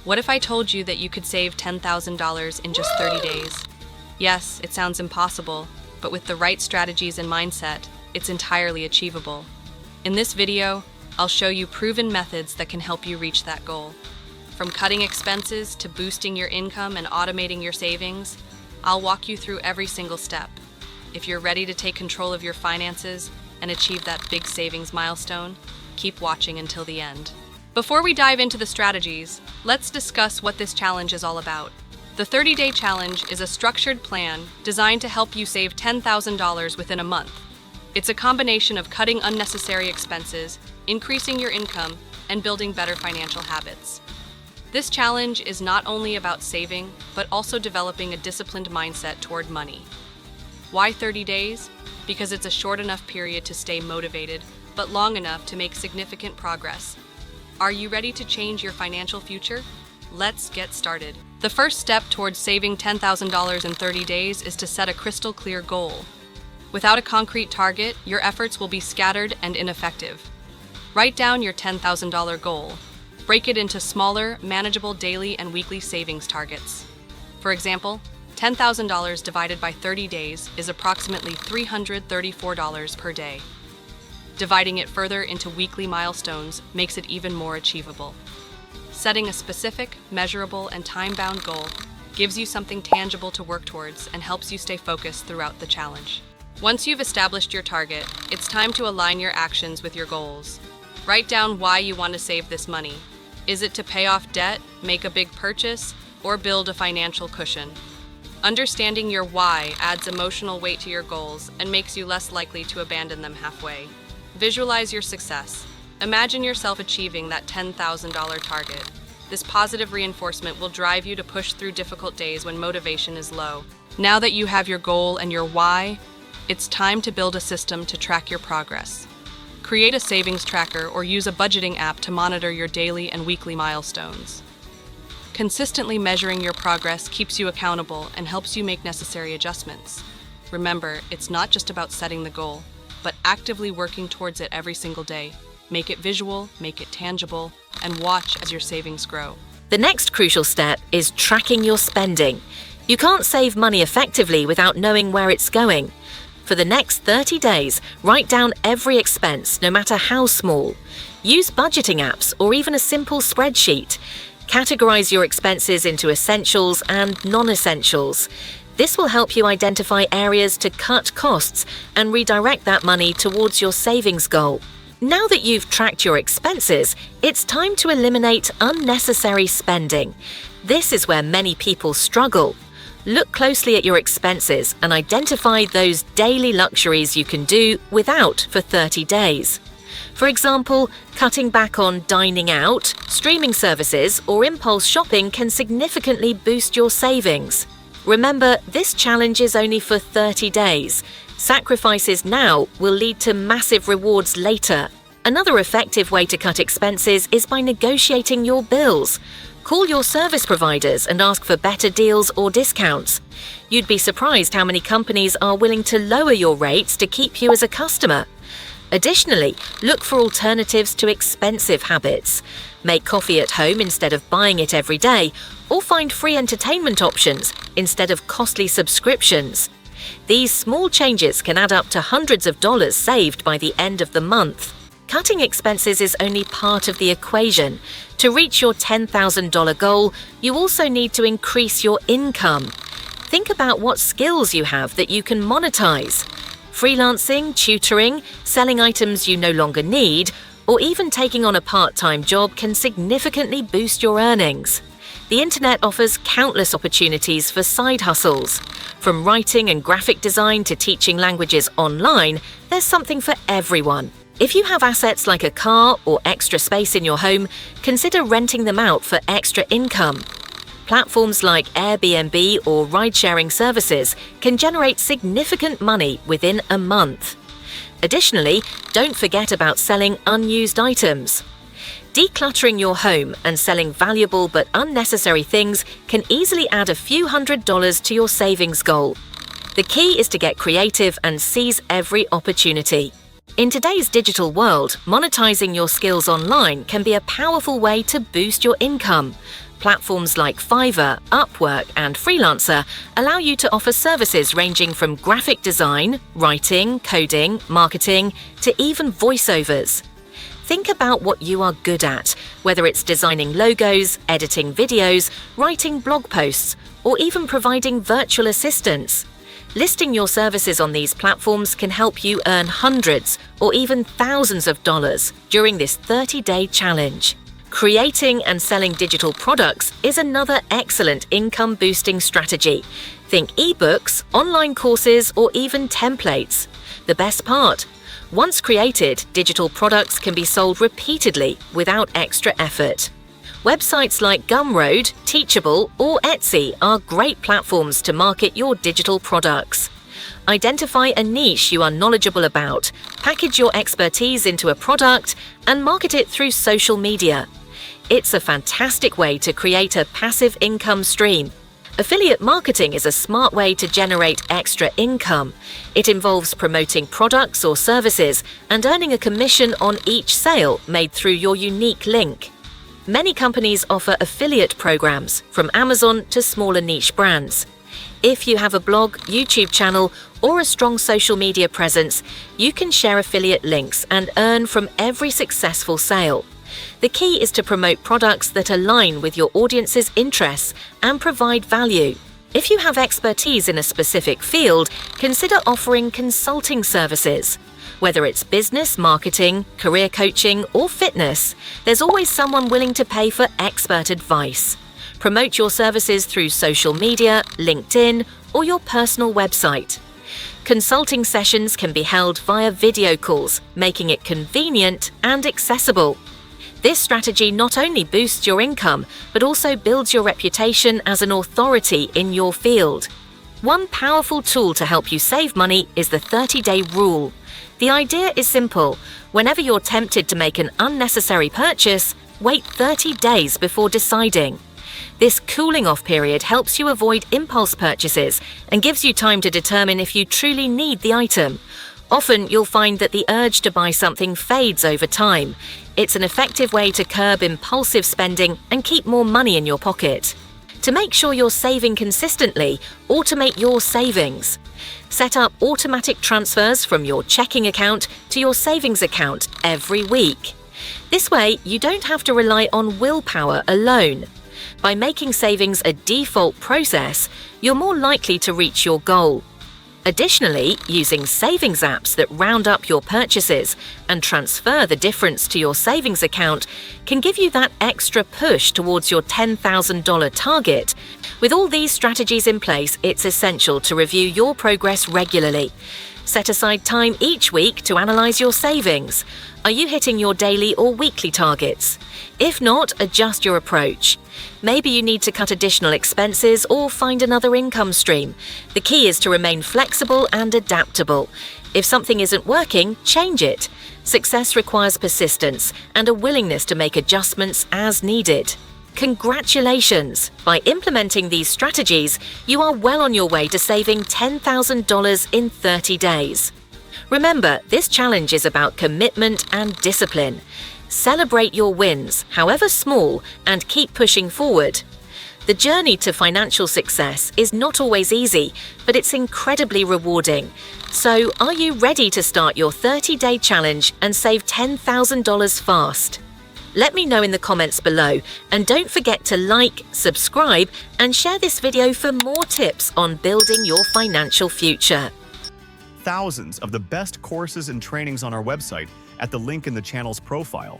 What if I told you that you could save $10,000 in just 30 days? Yes, it sounds impossible, but with the right strategies and mindset, it's entirely achievable. In this video, I'll show you proven methods that can help you reach that goal. From cutting expenses to boosting your income and automating your savings, I'll walk you through every single step. If you're ready to take control of your finances and achieve that big savings milestone, keep watching until the end. Before we dive into the strategies, let's discuss what this challenge is all about. The 30-Day Challenge is a structured plan designed to help you save $10,000 within a month. It's a combination of cutting unnecessary expenses, increasing your income, and building better financial habits. This challenge is not only about saving, but also developing a disciplined mindset toward money. Why 30 days? Because it's a short enough period to stay motivated, but long enough to make significant progress. Are you ready to change your financial future? Let's get started. The first step towards saving $10,000 in 30 days is to set a crystal clear goal. Without a concrete target, your efforts will be scattered and ineffective. Write down your $10,000 goal. Break it into smaller, manageable daily and weekly savings targets. For example, $10,000 divided by 30 days is approximately $334 per day. Dividing it further into weekly milestones makes it even more achievable. Setting a specific, measurable, and time-bound goal gives you something tangible to work towards and helps you stay focused throughout the challenge. Once you've established your target, it's time to align your actions with your goals. Write down why you want to save this money. Is it to pay off debt, make a big purchase, or build a financial cushion? Understanding your why adds emotional weight to your goals and makes you less likely to abandon them halfway. Visualize your success. Imagine yourself achieving that $10,000 target. This positive reinforcement will drive you to push through difficult days when motivation is low. Now that you have your goal and your why, it's time to build a system to track your progress. Create a savings tracker or use a budgeting app to monitor your daily and weekly milestones. Consistently measuring your progress keeps you accountable and helps you make necessary adjustments. Remember, it's not just about setting the goal, but actively working towards it every single day. Make it visual, make it tangible, and watch as your savings grow. The next crucial step is tracking your spending. You can't save money effectively without knowing where it's going. For the next 30 days, write down every expense, no matter how small. Use budgeting apps or even a simple spreadsheet. Categorize your expenses into essentials and non-essentials. This will help you identify areas to cut costs and redirect that money towards your savings goal. Now that you've tracked your expenses, it's time to eliminate unnecessary spending. This is where many people struggle. Look closely at your expenses and identify those daily luxuries you can do without for 30 days. For example, cutting back on dining out, streaming services, or impulse shopping can significantly boost your savings. Remember, this challenge is only for 30 days. Sacrifices now will lead to massive rewards later. Another effective way to cut expenses is by negotiating your bills. Call your service providers and ask for better deals or discounts. You'd be surprised how many companies are willing to lower your rates to keep you as a customer. Additionally, look for alternatives to expensive habits. Make coffee at home instead of buying it every day, or find free entertainment options instead of costly subscriptions. These small changes can add up to hundreds of dollars saved by the end of the month. Cutting expenses is only part of the equation. To reach your $10,000 goal, you also need to increase your income. Think about what skills you have that you can monetize. Freelancing, tutoring, selling items you no longer need, or even taking on a part-time job can significantly boost your earnings. The internet offers countless opportunities for side hustles. From writing and graphic design to teaching languages online, there's something for everyone. If you have assets like a car or extra space in your home, consider renting them out for extra income. Platforms like Airbnb or ride-sharing services can generate significant money within a month. Additionally, don't forget about selling unused items. Decluttering your home and selling valuable but unnecessary things can easily add a few $100s to your savings goal. The key is to get creative and seize every opportunity. In today's digital world, monetizing your skills online can be a powerful way to boost your income. Platforms like Fiverr, Upwork, and Freelancer allow you to offer services ranging from graphic design, writing, coding, marketing, to even voiceovers. Think about what you are good at, whether it's designing logos, editing videos, writing blog posts, or even providing virtual assistants. Listing your services on these platforms can help you earn hundreds or even thousands of dollars during this 30-day challenge. Creating and selling digital products is another excellent income-boosting strategy. Think ebooks, online courses, or even templates. The best part: once created, digital products can be sold repeatedly without extra effort. Websites like Gumroad, Teachable, or Etsy are great platforms to market your digital products. Identify a niche you are knowledgeable about, package your expertise into a product, and market it through social media. It's a fantastic way to create a passive income stream. Affiliate marketing is a smart way to generate extra income. It involves promoting products or services and earning a commission on each sale made through your unique link. Many companies offer affiliate programs, from Amazon to smaller niche brands. If you have a blog, YouTube channel, or a strong social media presence, you can share affiliate links and earn from every successful sale. The key is to promote products that align with your audience's interests and provide value. If you have expertise in a specific field, consider offering consulting services. Whether it's business, marketing, career coaching, or fitness, there's always someone willing to pay for expert advice. Promote your services through social media, LinkedIn, or your personal website. Consulting sessions can be held via video calls, making it convenient and accessible. This strategy not only boosts your income, but also builds your reputation as an authority in your field. One powerful tool to help you save money is the 30-day rule. The idea is simple. Whenever you're tempted to make an unnecessary purchase, wait 30 days before deciding. This cooling-off period helps you avoid impulse purchases and gives you time to determine if you truly need the item. Often, you'll find that the urge to buy something fades over time. It's an effective way to curb impulsive spending and keep more money in your pocket. To make sure you're saving consistently, automate your savings. Set up automatic transfers from your checking account to your savings account every week. This way, you don't have to rely on willpower alone. By making savings a default process, you're more likely to reach your goal. Additionally, using savings apps that round up your purchases and transfer the difference to your savings account can give you that extra push towards your $10,000 target. With all these strategies in place, it's essential to review your progress regularly. Set aside time each week to analyze your savings. Are you hitting your daily or weekly targets? If not, adjust your approach. Maybe you need to cut additional expenses or find another income stream. The key is to remain flexible and adaptable. If something isn't working, change it. Success requires persistence and a willingness to make adjustments as needed. Congratulations! By implementing these strategies, you are well on your way to saving $10,000 in 30 days. Remember, this challenge is about commitment and discipline. Celebrate your wins, however small, and keep pushing forward. The journey to financial success is not always easy, but it's incredibly rewarding. So, are you ready to start your 30-day challenge and save $10,000 fast? Let me know in the comments below, and don't forget to like, subscribe, and share this video for more tips on building your financial future. Thousands of the best courses and trainings on our website at the link in the channel's profile.